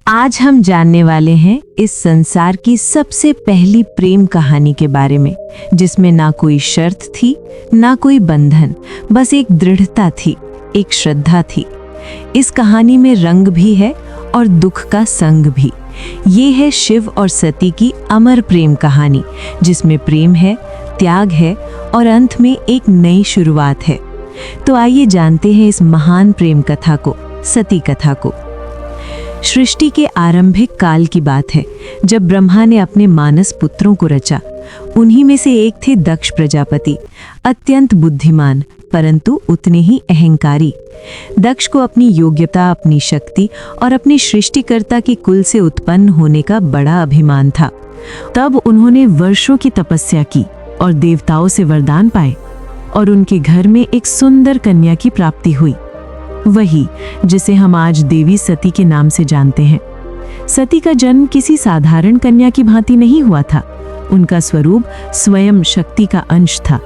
आज हम जानने वाले हैं इस संसार की सबसे पहली प्रेम कहानी के बारे में, जिसमें ना कोई शर्त थी, ना कोई बंधन, बस एक दृढ़ता थी, एक श्रद्धा थी। इस कहानी में रंग भी है और दुख का संग भी। ये है शिव और सती की अमर प्रेम कहानी, जिसमें प्रेम है, त्याग है और अंत में एक नई शुरुआत है। तो आइए जानते हैं इस महान प्रेम कथा को, सती कथा को। सृष्टि के आरंभिक काल की बात है, जब ब्रह्मा ने अपने मानस पुत्रों को रचा। उन्हीं में से एक थे दक्ष प्रजापति, अत्यंत बुद्धिमान परंतु उतने ही अहंकारी। दक्ष को अपनी योग्यता, अपनी शक्ति और अपने सृष्टिकर्ता के कुल से उत्पन्न होने का बड़ा अभिमान था। तब उन्होंने वर्षों की तपस्या की और देवताओं से वरदान पाए और उनके घर में एक सुंदर कन्या की प्राप्ति हुई, वही जिसे हम आज देवी सती के नाम से जानते हैं। सती का जन्म किसी साधारण कन्या की भांति नहीं हुआ था। उनका स्वरूप स्वयं शक्ति का अंश था।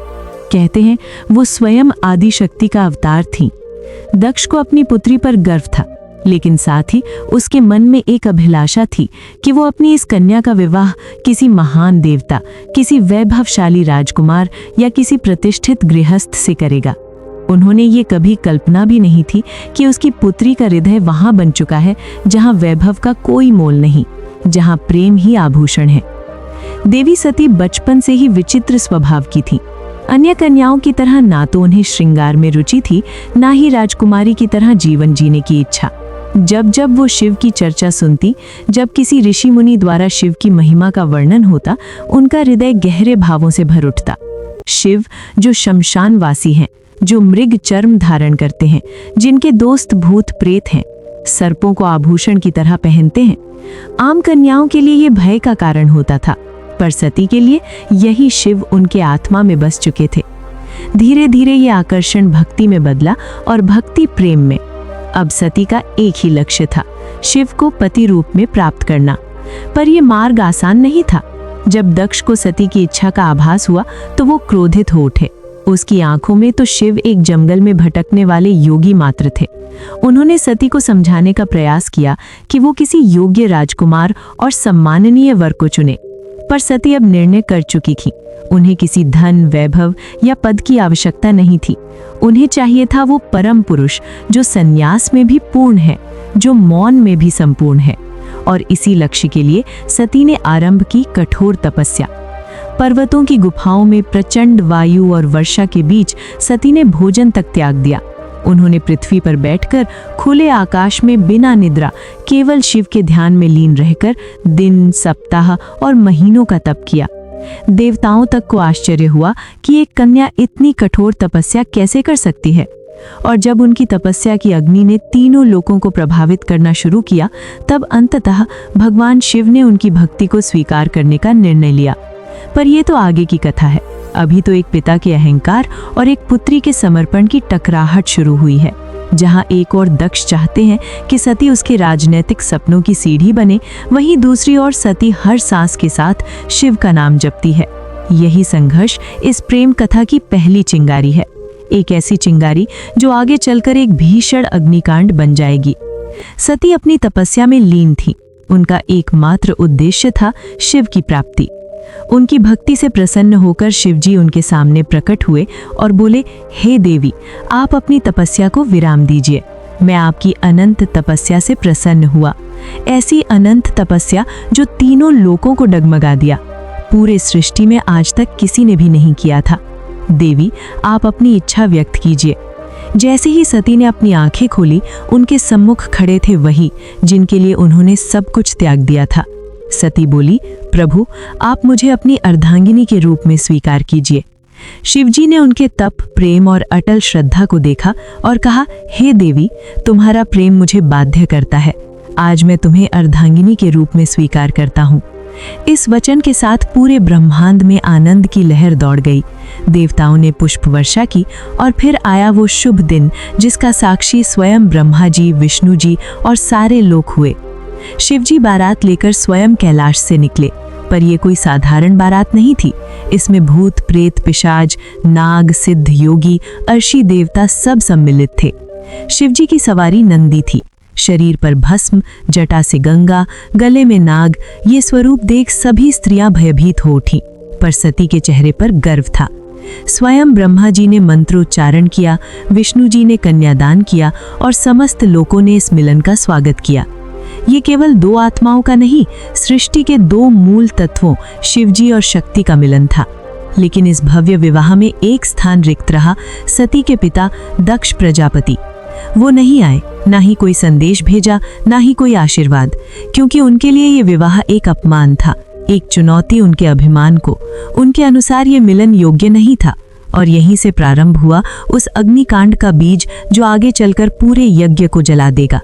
कहते हैं वो स्वयं आदि शक्ति का अवतार थीं। दक्ष को अपनी पुत्री पर गर्व था, लेकिन साथ ही उसके मन में एक अभिलाषा थी कि वो अपनी इस कन्या का विवाह किसी महान देवता, किसी वैभवशाली राजकुमार या किसी प्रतिष्ठित गृहस्थ से करेगा। उन्होंने ये कभी कल्पना भी नहीं थी कि उसकी पुत्री का हृदय वहां बन चुका है जहां वैभव का कोई मोल नहीं, जहां प्रेम ही आभूषण है। देवी सती बचपन से ही विचित्र स्वभाव की थी। अन्य कन्याओं की तरह ना तो उन्हें श्रृंगार में रुचि थी, ना ही राजकुमारी की तरह जीवन जीने की इच्छा। जब जब वो शिव की चर्चा सुनती, जब किसी ऋषि मुनि द्वारा शिव की महिमा का वर्णन होता, उनका हृदय गहरे भावों से भर उठता। शिव जो शमशानवासी हैं, जो मृग चर्म धारण करते हैं, जिनके दोस्त भूत प्रेत हैं, सर्पों को आभूषण की तरह पहनते हैं, आम कन्याओं के लिए ये भय का कारण होता था, पर सती के लिए यही शिव उनके आत्मा में बस चुके थे। धीरे धीरे ये आकर्षण भक्ति में बदला और भक्ति प्रेम में। अब सती का एक ही लक्ष्य था, शिव को पति रूप में प्राप्त करना। पर यह मार्ग आसान नहीं था। जब दक्ष को सती की इच्छा का आभास हुआ तो वो क्रोधित हो उठे। उसकी आंखों में तो शिव एक जंगल में भटकने वाले योगी मात्र थे। उन्होंने सती को समझाने का प्रयास किया कि वो किसी योग्य राजकुमार और सम्माननीय वर को चुने, पर सती अब निर्णय कर चुकी थी। उन्हें किसी धन, वैभव या पद की आवश्यकता नहीं थी। उन्हें चाहिए था वो परम पुरुष जो संन्यास में भी पूर्ण है, जो मौन में भी संपूर्ण है। और इसी लक्ष्य के लिए सती ने आरंभ की कठोर तपस्या। पर्वतों की गुफाओं में प्रचंड वायु और वर्षा के बीच सती ने भोजन तक त्याग दिया। उन्होंने पृथ्वी पर बैठकर खुले आकाश में बिना निद्रा केवल शिव के ध्यान में लीन रहकर दिन, सप्ताह और महीनों का तप किया। देवताओं तक को आश्चर्य हुआ कि एक कन्या इतनी कठोर तपस्या कैसे कर सकती है। और जब उनकी तपस्या की अग्नि ने तीनों लोकों को प्रभावित करना शुरू किया, तब अंततः भगवान शिव ने उनकी भक्ति को स्वीकार करने का निर्णय लिया। पर यह तो आगे की कथा है। अभी तो एक पिता के अहंकार और एक पुत्री के समर्पण की टकराहट शुरू हुई है। जहां एक और दक्ष चाहते हैं कि सती उसके राजनीतिक सपनों की सीढ़ी बने, वहीं दूसरी ओर सती हर सांस के साथ शिव का नाम जपती है। यही संघर्ष इस प्रेम कथा की पहली चिंगारी है, एक ऐसी चिंगारी जो आगे चलकर एक भीषण अग्निकांड बन जाएगी। सती अपनी तपस्या में लीन थी। उनका एकमात्र उद्देश्य था शिव की प्राप्ति। उनकी भक्ति से प्रसन्न होकर शिवजी उनके सामने प्रकट हुए और बोले, हे देवी, आप अपनी तपस्या को विराम दीजिए। मैं आपकी अनंत तपस्या से प्रसन्न हुआ। ऐसी अनंत तपस्या जो तीनों लोकों को डगमगा दिया। पूरे सृष्टि में आज तक किसी ने भी नहीं किया था। देवी, आप अपनी इच्छा व्यक्त कीजिए। जैसे ही सती ने अपनी आंखें खोली, उनके सम्मुख खड़े थे वही जिनके लिए उन्होंने सब कुछ त्याग दिया था। सती बोली, प्रभु, आप मुझे अपनी अर्धांगिनी के रूप में स्वीकार कीजिए। शिवजी ने उनके तप, प्रेम और अटल श्रद्धा को देखा और कहा, हे देवी, तुम्हारा प्रेम मुझे बाध्य करता है। आज मैं तुम्हें अर्धांगिनी के रूप में स्वीकार करता हूँ। इस वचन के साथ पूरे ब्रह्मांड में आनंद की लहर दौड़ गई। देवताओं ने पुष्प वर्षा की और फिर आया वो शुभ दिन जिसका साक्षी स्वयं ब्रह्मा जी, विष्णु जी और सारे लोक हुए। शिवजी बारात लेकर स्वयं कैलाश से निकले, पर यह कोई साधारण बारात नहीं थी। इसमें भूत, प्रेत, पिशाच, नाग, सिद्ध, योगी, अर्षि देवता सब सम्मिलित थे। शिवजी की सवारी नंदी थी। शरीर पर भस्म, जटा से गंगा, गले में नाग, ये स्वरूप देख सभी स्त्रियां भयभीत हो उठी, पर सती के चेहरे पर गर्व था। स्वयं ब्रह्मा जी ने मंत्रोच्चारण किया, विष्णु जी ने कन्यादान किया और समस्त लोगों ने इस मिलन का स्वागत किया। ये केवल दो आत्माओं का नहीं, सृष्टि के दो मूल तत्वों शिवजी और शक्ति का मिलन था। लेकिन इस भव्य विवाह में एक स्थान रिक्त रहा, सती के पिता दक्ष प्रजापति। वो नहीं आए, ना ही कोई संदेश भेजा, ना ही कोई आशीर्वाद, क्योंकि उनके लिए ये विवाह एक अपमान था, एक चुनौती उनके अभिमान को। उनके अनुसार ये मिलन योग्य नहीं था और यहीं से प्रारंभ हुआ उस अग्निकांड का बीज जो आगे चलकर पूरे यज्ञ को जला देगा।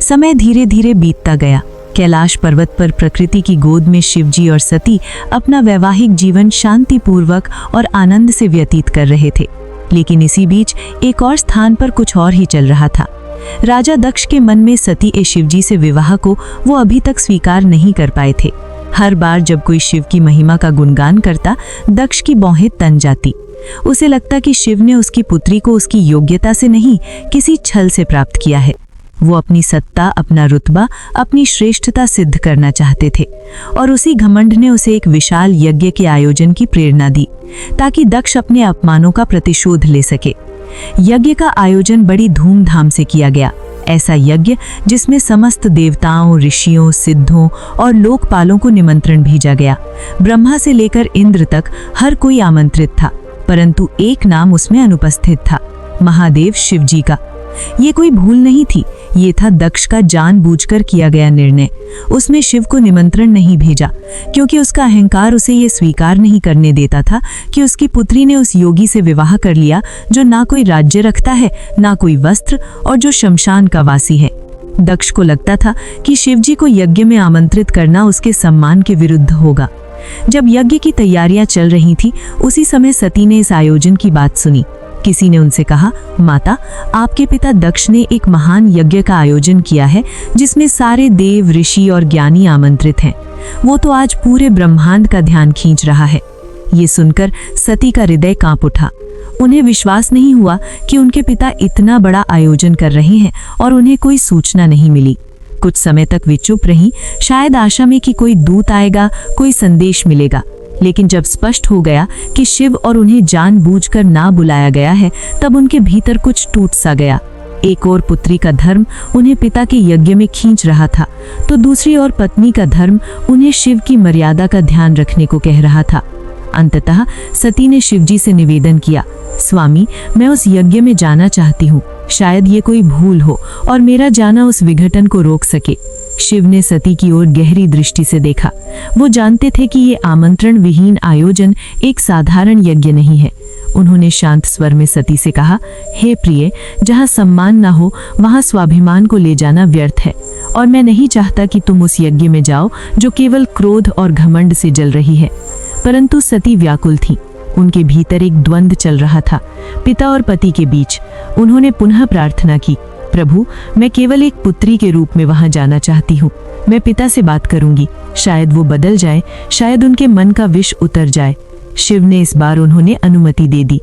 समय धीरे धीरे बीतता गया। कैलाश पर्वत पर प्रकृति की गोद में शिवजी और सती अपना वैवाहिक जीवन शांतिपूर्वक और आनंद से व्यतीत कर रहे थे। लेकिन इसी बीच एक और स्थान पर कुछ और ही चल रहा था। राजा दक्ष के मन में सती ए शिवजी से विवाह को वो अभी तक स्वीकार नहीं कर पाए थे। हर बार जब कोई शिव की महिमा का गुणगान करता, दक्ष की भौहें तन जाती। उसे लगता कि शिव ने उसकी पुत्री को उसकी योग्यता से नहीं, किसी छल से प्राप्त किया है। वो अपनी सत्ता, अपना रुतबा, अपनी श्रेष्ठता सिद्ध करना चाहते थे और उसी घमंड ने उसे एक विशाल यज्ञ के आयोजन की प्रेरणा दी, ताकि दक्ष अपने अपमानों का प्रतिशोध ले सके। यज्ञ का आयोजन बड़ी धूमधाम से किया गया। ऐसा यज्ञ जिसमें समस्त देवताओं, ऋषियों, सिद्धों और लोकपालों को निमंत्रण भेजा गया। ब्रह्मा से लेकर इंद्र तक हर कोई आमंत्रित था, परंतु एक नाम उसमें अनुपस्थित था, महादेव शिवजी का। ये कोई भूल नहीं थी, ये था दक्ष का जानबूझकर किया गया निर्णय। उसमें शिव को निमंत्रण नहीं भेजा, क्योंकि उसका अहंकार उसे ये स्वीकार नहीं करने देता था कि उसकी पुत्री ने उस योगी से विवाह कर लिया जो ना कोई राज्य रखता है, ना कोई वस्त्र, और जो शमशान का वासी है। दक्ष को लगता था कि शिवजी को यज्ञ में आमंत्रित करना उसके सम्मान के विरुद्ध होगा। जब यज्ञ की तैयारियां चल रही थी, उसी समय सती ने इस आयोजन की बात सुनी। किसी ने उनसे कहा, माता, आपके पिता दक्ष ने एक महान यज्ञ का आयोजन किया है जिसमें सारे देव, ऋषि और ज्ञानी आमंत्रित हैं। वो तो आज पूरे ब्रह्मांड का ध्यान खींच रहा है। ये सुनकर सती का हृदय कांप उठा। उन्हें विश्वास नहीं हुआ कि उनके पिता इतना बड़ा आयोजन कर रहे हैं और उन्हें कोई सूचना नहीं मिली। कुछ समय तक वे चुप रहीं, शायद आशा में कि कोई दूत आएगा, कोई संदेश मिलेगा। लेकिन जब स्पष्ट हो गया कि शिव और उन्हें जानबूझकर ना बुलाया गया है, तब उनके भीतर कुछ टूट सा गया। एक और पुत्री का धर्म उन्हें पिता के यज्ञ में खींच रहा था, तो दूसरी ओर पत्नी का धर्म उन्हें शिव की मर्यादा का ध्यान रखने को कह रहा था। अंततः सती ने शिवजी से निवेदन किया, स्वामी, मैं उस यज्ञ में जाना चाहती हूँ। शायद ये कोई भूल हो और मेरा जाना उस विघटन को रोक सके। शिव ने सती की ओर गहरी दृष्टि से देखा। वो जानते थे कि ये आमंत्रण विहीन आयोजन एक साधारण यज्ञ नहीं है। उन्होंने शांत स्वर में सती से कहा, हे प्रिय, जहाँ सम्मान ना हो वहाँ स्वाभिमान को ले जाना व्यर्थ है, और मैं नहीं चाहता कि तुम उस यज्ञ में जाओ जो केवल क्रोध और घमंड से जल रही है। परंतु सती व्याकुल थी। उनके भीतर एक द्वंद्व चल रहा था, पिता और पति के बीच। उन्होंने पुनः प्रार्थना की, प्रभु, मैं केवल एक पुत्री के रूप में वहां जाना चाहती हूँ। मैं पिता से बात करूंगी, शायद वो बदल जाए, शायद उनके मन का विष उतर जाए। शिव ने इस बार उन्होंने अनुमति दे दी।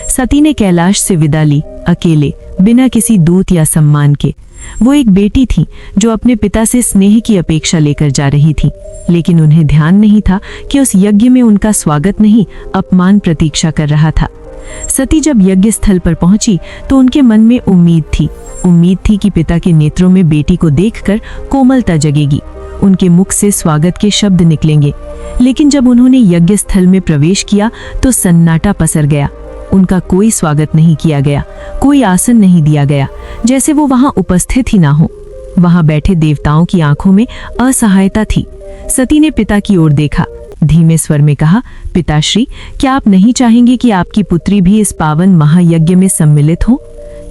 सती ने कैलाश से विदा ली, अकेले, बिना किसी दूत या सम्मान के। वो एक बेटी थी जो अपने पिता से स्नेह की अपेक्षा लेकर जा रही थी, लेकिन उन्हें ध्यान नहीं था कि उस यज्ञ में उनका स्वागत नहीं, अपमान प्रतीक्षा कर रहा था। सती जब यज्ञ स्थल पर पहुंची तो उनके मन में उम्मीद थी कि पिता के नेत्रों में बेटी को देखकर कोमलता जगेगी, उनके मुख से स्वागत के शब्द निकलेंगे। लेकिन जब उन्होंने यज्ञ स्थल में प्रवेश किया तो सन्नाटा पसर गया। उनका कोई स्वागत नहीं किया गया, कोई आसन नहीं दिया गया, जैसे वो वहां उपस्थित ही ना हो। वहां बैठे देवताओं की आंखों में असहायता थी। सती ने पिता की ओर देखा, धीमे स्वर में कहा, पिताश्री, क्या आप नहीं चाहेंगे कि आपकी पुत्री भी इस पावन महायज्ञ में सम्मिलित हो?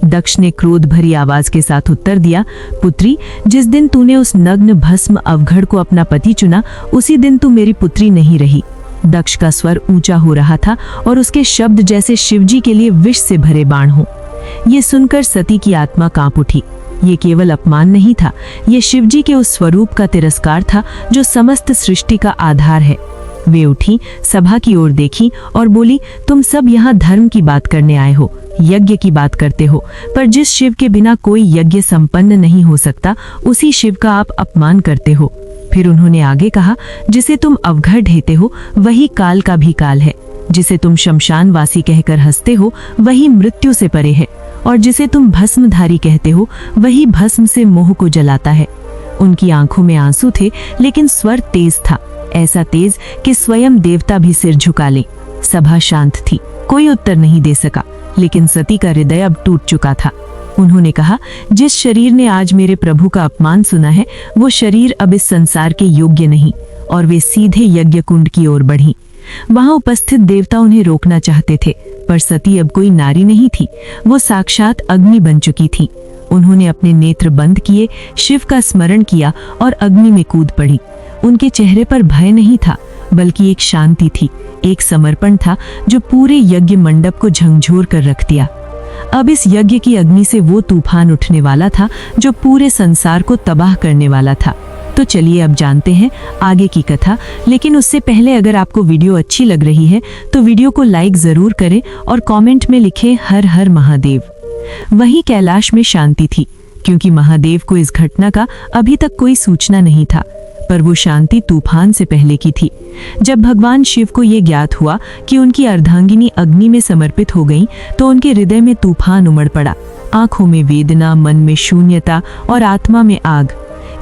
दक्ष ने क्रोध भरी आवाज के साथ उत्तर दिया, पुत्री, जिस दिन तूने उस नग्न भस्म अवघड़ को अपना पति चुना, उसी दिन तू मेरी पुत्री नहीं रही। दक्ष का स्वर ऊंचा हो रहा था और उसके शब्द जैसे शिवजी के लिए विष से भरे बाण हो। ये सुनकर सती की आत्मा कांप उठी। ये केवल अपमान नहीं था, ये शिवजी के उस स्वरूप का तिरस्कार था जो समस्त सृष्टि का आधार है। वे उठी, सभा की ओर देखी और बोली, तुम सब यहाँ धर्म की बात करने आए हो, यज्ञ की बात करते हो, पर जिस शिव के बिना कोई यज्ञ संपन्न नहीं हो सकता, उसी शिव का आप अपमान करते हो। फिर उन्होंने आगे कहा, जिसे तुम अवघड़ ढेते हो वही काल का भी काल है, जिसे तुम शमशानवासी कहकर हंसते हो वही मृत्यु से परे है, और जिसे तुम भस्मधारी कहते हो वही भस्म से मोह को जलाता है। उनकी आंखों में आंसू थे, लेकिन स्वर तेज था, ऐसा तेज कि स्वयं देवता भी सिर झुका ले। सभा शांत थी, कोई उत्तर नहीं दे सका, लेकिन सती का हृदय अब टूट चुका था। उन्होंने कहा, जिस शरीर ने आज मेरे प्रभु का अपमान सुना है, वो शरीर अब इस संसार के योग्य नहीं, और वे सीधे यज्ञ कुंड की ओर बढ़ी। वहां उपस्थित देवता उन्हें रोकना चाहते थे, पर सती अब कोई नारी नहीं थी, वो साक्षात अग्नि बन चुकी थी। उन्होंने अपने नेत्र बंद किए, शिव का स्मरण किया और अग्नि में कूद पड़ी। उनके चेहरे पर भय नहीं था, बल्कि एक शांति थी, एक समर्पण था जो पूरे यज्ञ मंडप को झंझोर कर रख दिया। अब इस यज्ञ की अग्नि से वो तूफान उठने वाला था जो पूरे संसार को तबाह करने वाला था। तो चलिए अब जानते हैं आगे की कथा, लेकिन उससे पहले अगर आपको वीडियो अच्छी लग रही है तो वीडियो को लाइक जरूर करें और कमेंट में लिखें हर हर महादेव। वहीं कैलाश में शांति थी, क्योंकि महादेव को इस घटना का अभी तक कोई सूचना नहीं था, पर वो शांति तूफान से पहले की थी। जब भगवान शिव को ये ज्ञात हुआ कि उनकी अर्धांगिनी अग्नि में समर्पित हो गई, तो उनके हृदय में तूफान उमड़ पड़ा। आंखों में वेदना, मन में शून्यता और आत्मा में आग।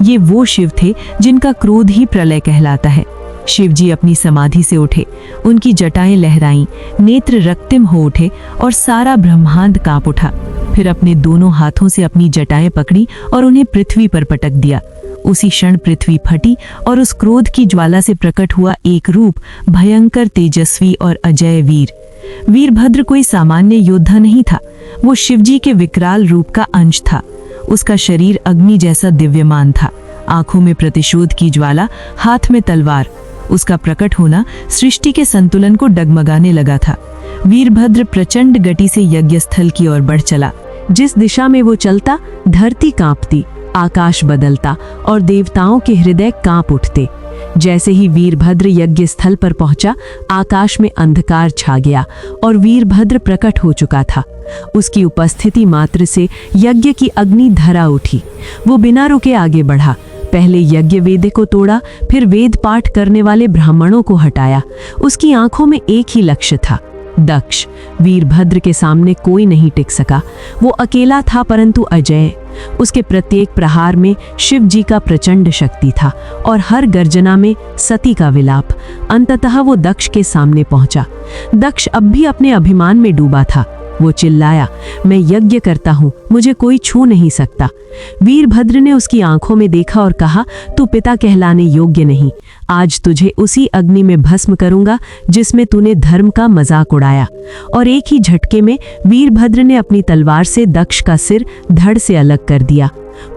ये वो शिव थे जिनका क्रोध ही प्रलय कहलाता है। शिव जी अपनी समाधि से उठे, उनकी जटाएं लहराईं, नेत्र रक्तिम हो उठे और सारा ब्रह्मांड कांप उठा। फिर अपने दोनों हाथों से अपनी जटाएं पकड़ी और उन्हें पृथ्वी पर पटक दिया। उसी क्षण पृथ्वी फटी और उस क्रोध की ज्वाला से प्रकट हुआ एक रूप, भयंकर, तेजस्वी और अजय वीर। वीरभद्र कोई सामान्य योद्धा नहीं था, वो शिवजी के विकराल रूप का अंश था। उसका शरीर अग्नि जैसा दिव्यमान था, आंखों में प्रतिशोध की ज्वाला, हाथ में तलवार। उसका प्रकट होना सृष्टि के संतुलन को डगमगाने लगा था। वीरभद्र प्रचंड गति से यज्ञस्थल की ओर बढ़ चला। जिस दिशा में वो चलता, धरती कांपती, आकाश बदलता और देवताओं के हृदय कांप उठते। जैसे ही वीरभद्र यज्ञ स्थल पर पहुंचा, आकाश में अंधकार छा गया और वीरभद्र प्रकट हो चुका था। उसकी उपस्थिति मात्र से यज्ञ की अग्नि धरा उठी। वो बिना रुके आगे बढ़ा। पहले यज्ञ वेद को तोड़ा, फिर वेद पाठ करने वाले ब्राह्मणों को हटाया। उसकी आंखों में एक ही लक्ष्य था, दक्ष। वीरभद्र के सामने कोई नहीं टिक सका। वो अकेला था परंतु अजय। उसके प्रत्येक प्रहार में शिव जी का प्रचंड शक्ति था और हर गर्जना में सती का विलाप। अंततः वो दक्ष के सामने पहुंचा। दक्ष अब भी अपने अभिमान में डूबा था। वो चिल्लाया, मैं यज्ञ करता हूँ, मुझे कोई छू नहीं सकता। वीरभद्र ने उसकी आंखों में देखा और कहा, तू पिता कहलाने योग्य नहीं। आज तुझे उसी अग्नि में भस्म करूंगा जिसमें तूने धर्म का मजाक उड़ाया। और एक ही झटके में वीरभद्र ने अपनी तलवार से दक्ष का सिर धड़ से अलग कर दिया।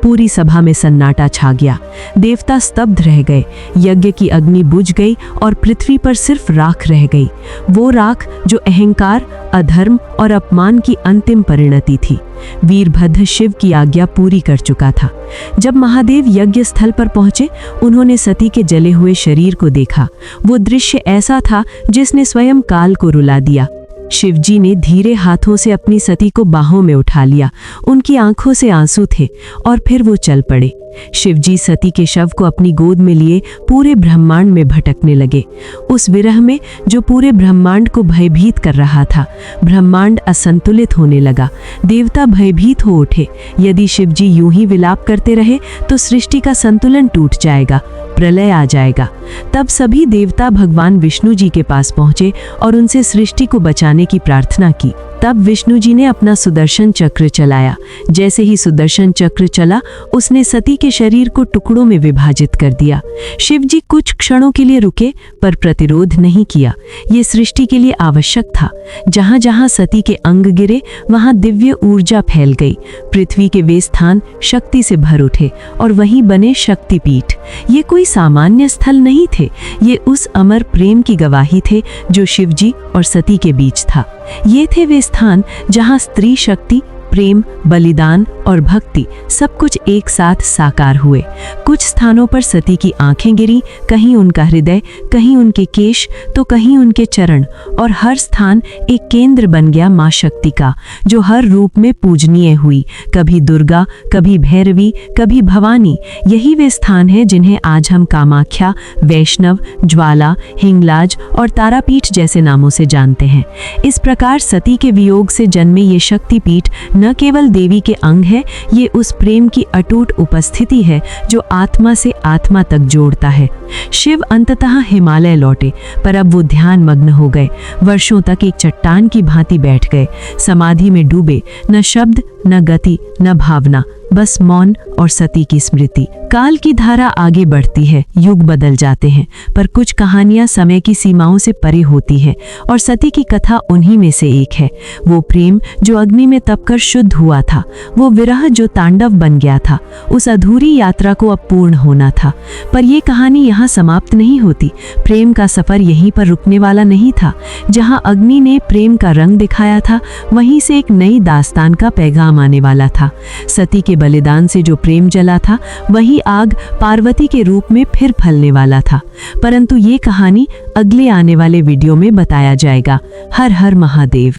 पूरी सभा में सन्नाटा छा गया। देवता स्तब्ध रह गए। यज्ञ की अग्नि बुझ गई और पृथ्वी पर सिर्फ राख रह गई, वो राख जो अहंकार, अधर्म और अपमान की अंतिम परिणति थी। वीरभद्र शिव की आज्ञा पूरी कर चुका था। जब महादेव यज्ञ स्थल पर पहुंचे, उन्होंने सती के जले हुए शरीर को देखा। वो दृश्य ऐसा था जिसने स्वयं काल को रुला दिया। शिवजी ने धीरे हाथों से अपनी सती को बाहों में उठा लिया। उनकी आंखों से आंसू थे और फिर वो चल पड़े। शिवजी सती के शव को अपनी गोद में लिए पूरे ब्रह्मांड में भटकने लगे। उस विरह में जो पूरे ब्रह्मांड को भयभीत कर रहा था, ब्रह्मांड असंतुलित होने लगा। देवता भयभीत हो उठे। यदि शिवजी यूं ही विलाप करते रहे तो सृष्टि का संतुलन टूट जाएगा, प्रलय आ जाएगा। तब सभी देवता भगवान विष्णु जी के पास पहुंचे और उनसे सृष्टि को बचाने की प्रार्थना की। तब विष्णु जी ने अपना सुदर्शन चक्र चलाया। जैसे ही सुदर्शन चक्र चला, उसने सती के शरीर को टुकड़ों में विभाजित कर दिया। शिव जी कुछ क्षणों के लिए रुके, पर प्रतिरोध नहीं किया। ये सृष्टि के लिए आवश्यक था। जहां जहां सती के अंग गिरे, वहां दिव्य ऊर्जा फैल गई। पृथ्वी के वे स्थान शक्ति से भर उठे और वहीं बने शक्तिपीठ। ये कोई सामान्य स्थल नहीं थे, ये उस अमर प्रेम की गवाही थे जो शिव जी और सती के बीच था। ये थे वे स्थान जहां स्त्री शक्ति, प्रेम, बलिदान और भक्ति सब कुछ एक साथ साकार हुए। कुछ स्थानों पर सती की आंखें गिरी, कहीं उनका हृदय, कहीं उनके केश, तो कहीं उनके चरण, और हर स्थान एक केंद्र बन गया मां शक्ति का, जो हर रूप में पूजनीय हुई, कभी दुर्गा, कभी भैरवी, कभी भवानी। यही वे स्थान हैं जिन्हें आज हम कामाख्या, वैष्णव, ज्वाला, हिंगलाज और तारापीठ जैसे नामों से जानते हैं। इस प्रकार सती के वियोग से जन्मे ये शक्तिपीठ न केवल देवी के अंग है, ये उस प्रेम की अटूट उपस्थिति है जो आत्मा से आत्मा तक जोड़ता है। शिव अंततः हिमालय लौटे, पर अब वो ध्यान मग्न हो गए। वर्षों तक एक चट्टान की भांति बैठ गए, समाधि में डूबे, न शब्द, न गति, न भावना, बस मौन और सती की स्मृति। काल की धारा आगे बढ़ती है, युग बदल जाते हैं, पर कुछ कहानियां समय की सीमाओं से परे होती है, और सती की कथा उन्हीं में से एक है। वो प्रेम जो अग्नि में तपकर शुद्ध हुआ था, वो विरह जो तांडव बन गया था, उस अधूरी यात्रा को अब पूर्ण होना था। पर यह कहानी यहाँ समाप्त नहीं होती। प्रेम का सफर यहीं पर रुकने वाला नहीं था। जहाँ अग्नि ने प्रेम का रंग दिखाया था, वहीं से एक नई दास्तान का पैगाम आने वाला था। सती के बलिदान से जो प्रेम जला था, वही आग पार्वती के रूप में फिर फलने वाला था। परंतु ये कहानी अगले आने वाले वीडियो में बताया जाएगा। हर हर महादेव।